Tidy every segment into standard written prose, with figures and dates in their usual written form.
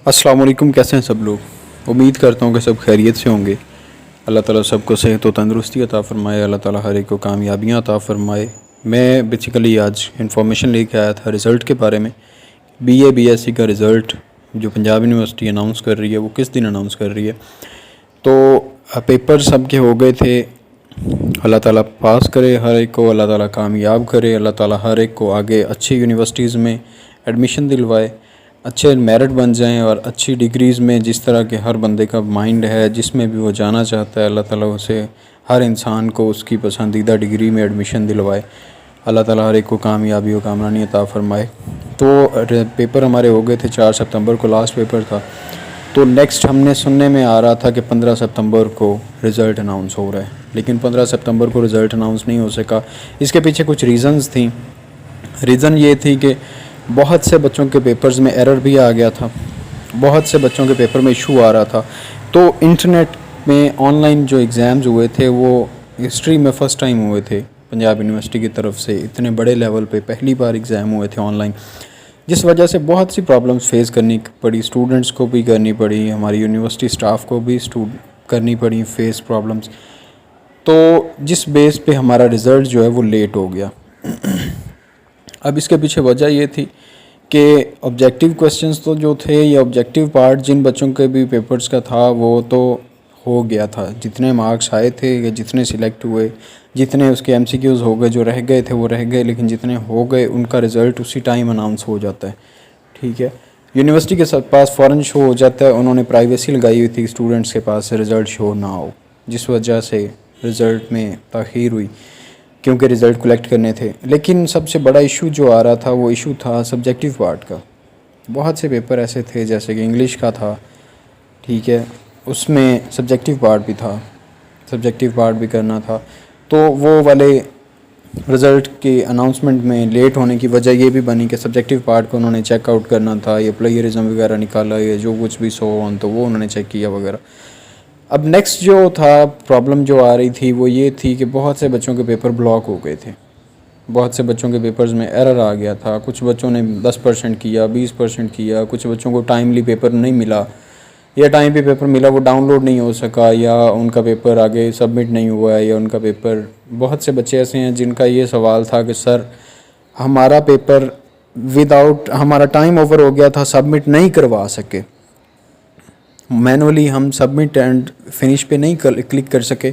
अस्सलाम वालेकुम। कैसे हैं सब लोग। उम्मीद करता हूँ कि सब खैरियत से होंगे। अल्लाह ताला सबको सेहत व तंदुरुस्ती अता फ़रमाए। अल्लाह ताला हर एक को कामयाबियाँ अता फ़रमाए। मैं बेसिकली आज इन्फॉर्मेशन लेके आया था रिज़ल्ट के बारे में। बीए बीएससी का रिज़ल्ट जो पंजाब यूनिवर्सिटी अनाउंस कर रही है वो किस दिन अनाउंस कर रही है। तो पेपर सब के हो गए थे। अल्लाह ताला पास करे हर एक को, अल्लाह ताला कामयाब करे, अल्लाह ताला हर एक को आगे अच्छी यूनिवर्सिटीज़ में एडमिशन दिलवाए, अच्छे मेरिट बन जाएं और अच्छी डिग्रीज़ में जिस तरह के हर बंदे का माइंड है जिसमें भी वो जाना चाहता है, अल्लाह ताला उसे हर इंसान को उसकी पसंदीदा डिग्री में एडमिशन दिलवाए। अल्लाह ताला हर एक को कामयाबी व कामरानी अता फ़रमाए। तो पेपर हमारे हो गए थे 4 सितंबर को लास्ट पेपर था। तो नेक्स्ट हमने सुनने में आ रहा था कि 15 सितंबर को रिज़ल्ट अनाउंस हो रहा है, लेकिन 15 सितंबर को रिज़ल्ट अनाउंस नहीं हो सका। इसके पीछे कुछ रीज़न्स थी। रीज़न ये थी कि बहुत से बच्चों के पेपर्स में एरर भी आ गया था, बहुत से बच्चों के पेपर में इशू आ रहा था। तो इंटरनेट में ऑनलाइन जो एग्ज़ाम्स हुए थे वो हिस्ट्री में फ़र्स्ट टाइम हुए थे पंजाब यूनिवर्सिटी की तरफ से। इतने बड़े लेवल पे पहली बार एग्ज़ाम हुए थे ऑनलाइन, जिस वजह से बहुत सी प्रॉब्लम्स फेस करनी पड़ी, स्टूडेंट्स को भी करनी पड़ी, हमारी यूनिवर्सिटी स्टाफ को भी करनी पड़ी फेस प्रॉब्लम्स। तो जिस बेस पे हमारा रिज़ल्ट जो है वो लेट हो गया। अब इसके पीछे वजह ये थी कि ऑब्जेक्टिव क्वेश्चंस तो जो थे या ऑब्जेक्टिव पार्ट जिन बच्चों के भी पेपर्स का था वो तो हो गया था। जितने मार्क्स आए थे या जितने सिलेक्ट हुए, जितने उसके एमसीक्यूज़ हो गए, जो रह गए थे वो रह गए, लेकिन जितने हो गए उनका रिज़ल्ट उसी टाइम अनाउंस हो जाता है। ठीक है, यूनिवर्सिटी के पास फ़ौरन शो हो जाता है। उन्होंने प्राइवेसी लगाई हुई थी स्टूडेंट्स के पास रिज़ल्ट शो ना हो, जिस वजह से रिज़ल्ट में ताख़ीर हुई क्योंकि रिज़ल्ट कलेक्ट करने थे। लेकिन सबसे बड़ा इशू जो आ रहा था वो इशू था सब्जेक्टिव पार्ट का। बहुत से पेपर ऐसे थे जैसे कि इंग्लिश का था, ठीक है, उसमें सब्जेक्टिव पार्ट भी था, सब्जेक्टिव पार्ट भी करना था। तो वो वाले रिज़ल्ट के अनाउंसमेंट में लेट होने की वजह ये भी बनी कि सब्जेक्टिव पार्ट को उन्होंने चेक आउट करना था, या प्लेगरिज्म वगैरह निकाला या जो कुछ भी सो ऑन, तो वो उन्होंने चेक किया वगैरह। अब नेक्स्ट जो था प्रॉब्लम जो आ रही थी वो ये थी कि बहुत से बच्चों के पेपर ब्लॉक हो गए थे, बहुत से बच्चों के पेपर्स में एरर आ गया था। कुछ बच्चों ने 10% किया, 20% किया, कुछ बच्चों को टाइमली पेपर नहीं मिला, या टाइम पे पेपर मिला वो डाउनलोड नहीं हो सका, या उनका पेपर आगे सबमिट नहीं हुआ है, या उनका पेपर, बहुत से बच्चे ऐसे हैं जिनका ये सवाल था कि सर हमारा पेपर विदाउट, हमारा टाइम ओवर हो गया था, सबमिट नहीं करवा सके, मैनुअली हम सबमिट एंड फिनिश पे नहीं क्लिक कर सके,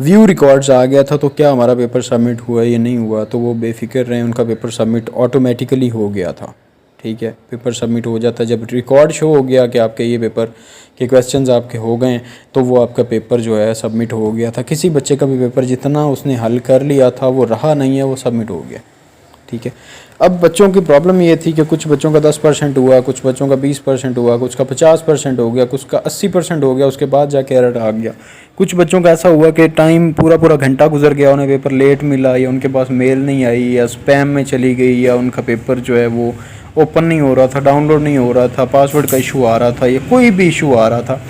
व्यू रिकॉर्ड्स आ गया था, तो क्या हमारा पेपर सबमिट हुआ या नहीं हुआ। तो वो बेफिक्र रहे, उनका पेपर सबमिट ऑटोमेटिकली हो गया था। ठीक है, पेपर सबमिट हो जाता है जब रिकॉर्ड शो हो गया कि आपके ये पेपर के क्वेश्चंस आपके हो गए, तो वो आपका पेपर जो है सबमिट हो गया था। किसी बच्चे का भी पेपर जितना उसने हल कर लिया था वो रहा नहीं है, वो सबमिट हो गया। ठीक है, अब बच्चों की प्रॉब्लम ये थी कि कुछ बच्चों का 10% हुआ, कुछ बच्चों का 20% हुआ, कुछ का 50% हो गया, कुछ का 80% हो गया, उसके बाद जाके एरर आ गया। कुछ बच्चों का ऐसा हुआ कि टाइम पूरा पूरा घंटा गुजर गया, उन्हें पेपर लेट मिला, या उनके पास मेल नहीं आई, या स्पैम में चली गई, या उनका पेपर जो है वो ओपन नहीं हो रहा था, डाउनलोड नहीं हो रहा था, पासवर्ड का इशू आ रहा था, या कोई भी इशू आ रहा था।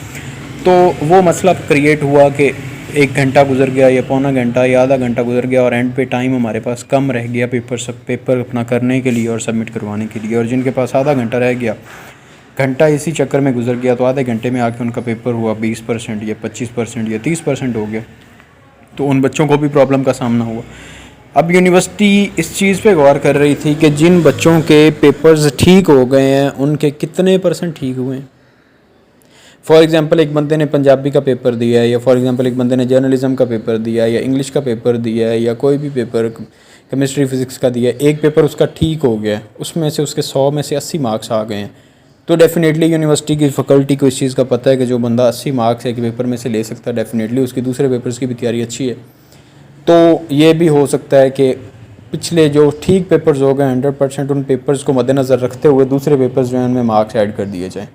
तो वो मसला क्रिएट हुआ कि 1 घंटा गुजर गया, या पौना घंटा, या आधा घंटा गुजर गया, और एंड पे टाइम हमारे पास कम रह गया पेपर अपना करने के लिए और सबमिट करवाने के लिए। और जिनके पास आधा घंटा रह गया, घंटा इसी चक्कर में गुजर गया, तो आधे घंटे में आके उनका पेपर हुआ 20% या 25% या 30% हो गया। तो उन बच्चों को भी प्रॉब्लम का सामना हुआ। अब यूनिवर्सिटी इस चीज़ पे गौर कर रही थी कि जिन बच्चों के पेपर्स ठीक हो गए हैं उनके कितने परसेंट ठीक हुए हैं। फॉर एग्ज़ाम्पल एक बंदे ने पंजाबी का पेपर दिया है, या फॉर एग्ज़ाम्पल एक बंदे ने जर्नलिज्म का पेपर दिया है, या इंग्लिश का पेपर दिया है, या कोई भी पेपर केमिस्ट्री फिज़िक्स का दिया है, एक पेपर उसका ठीक हो गया है, उसमें से उसके 100 में से 80 मार्क्स आ गए हैं, तो डेफिनेटली यूनिवर्सिटी की फैकल्टी को इस चीज़ का पता है कि जो बंदा 80 मार्क्स एक पेपर में से ले सकता है, डेफिनेटली उसकी दूसरे पेपर्स की भी तैयारी अच्छी है। तो ये भी हो सकता है कि पिछले जो ठीक पेपर्स हो गए 100%, उन पेपर्स को मद्देनज़र रखते हुए दूसरे पेपर्स जो हैं उनमें मार्क्स ऐड कर दिए जाएँ।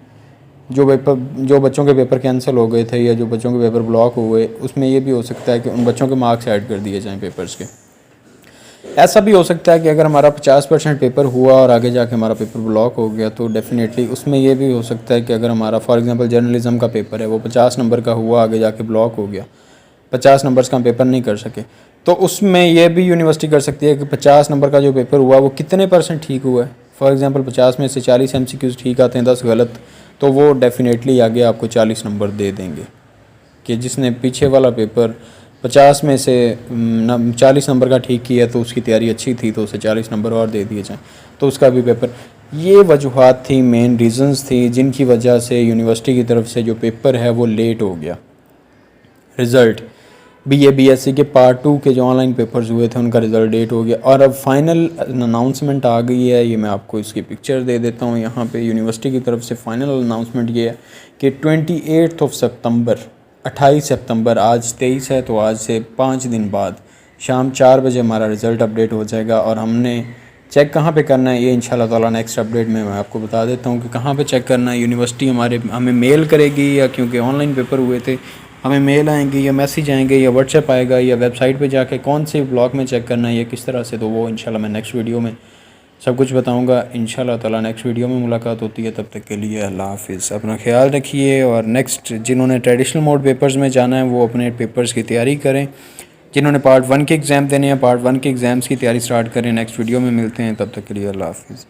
जो बच्चों के पेपर कैंसिल हो गए थे या जो बच्चों के पेपर ब्लॉक हुए, उसमें ये भी हो सकता है कि उन बच्चों के मार्क्स ऐड कर दिए जाएँ पेपर्स के। ऐसा भी हो सकता है कि अगर हमारा 50% पेपर हुआ और आगे जाके हमारा पेपर ब्लॉक हो गया, तो डेफिनेटली उसमें ये भी हो सकता है कि अगर हमारा फॉर एग्ज़ाम्पल जर्नलिज़म का पेपर है, वो 50 नंबर का हुआ, आगे जाके ब्लॉक हो गया, 50 नंबर्स का हम पेपर नहीं कर सके, तो उसमें ये भी यूनिवर्सिटी कर सकती है कि 50 नंबर का जो पेपर हुआ वो कितने % ठीक हुआ है। फॉर एग्ज़ाम्पल 50 में से 40 MCQs ठीक आते हैं, 10 गलत, तो वो डेफ़िनेटली आगे आपको 40 नंबर दे देंगे। कि जिसने पीछे वाला पेपर 50 में से 40 नंबर का ठीक किया तो उसकी तैयारी अच्छी थी तो उसे 40 नंबर और दे दिए जाएँ तो उसका भी पेपर। ये वजूहात थी, मेन रीज़न्स थी जिनकी वजह से यूनिवर्सिटी की तरफ से जो पेपर है वो लेट हो गया। रिज़ल्ट BA BSc के पार्ट 2 के जो ऑनलाइन पेपर्स हुए थे उनका रिज़ल्ट लेट हो गया और अब फाइनल अनाउंसमेंट आ गई है। ये मैं आपको इसकी पिक्चर दे देता हूँ। यहाँ पे यूनिवर्सिटी की तरफ से फाइनल अनाउंसमेंट ये है कि 28 सितंबर 28 सितंबर, आज 23 है तो आज से 5 दिन बाद शाम 4 बजे हमारा रिज़ल्ट अपडेट हो जाएगा। और हमने चेक कहाँ पे करना है ये इंशाल्लाह ताला नेक्स्ट अपडेट में मैं आपको बता देता हूँ कि कहाँ पे चेक करना है। यूनिवर्सिटी हमें मेल करेगी या क्योंकि ऑनलाइन पेपर हुए थे हमें मेल आएंगे या मैसेज आएंगे या व्हाट्सएप आएगा या वेबसाइट पे जाके कौन से ब्लॉक में चेक करना है या किस तरह से, तो वो इंशाल्लाह मैं नेक्स्ट वीडियो में सब कुछ बताऊंगा इंशाल्लाह ताला। नेक्स्ट वीडियो में मुलाकात होती है, तब तक के लिए अल्लाह हाफिज़। अपना ख्याल रखिए और नेक्स्ट जिन्होंने ट्रेडिशनल मोड पेपर्स में जाना है वो अपने पेपर्स की तैयारी करें। जिन्होंने पार्ट 1 के एग्ज़ाम देने हैं पार्ट 1 के एग्ज़ाम्स की तैयारी स्टार्ट करें। नेक्स्ट वीडियो में मिलते हैं, तब तक के लिए अल्लाह हाफिज़।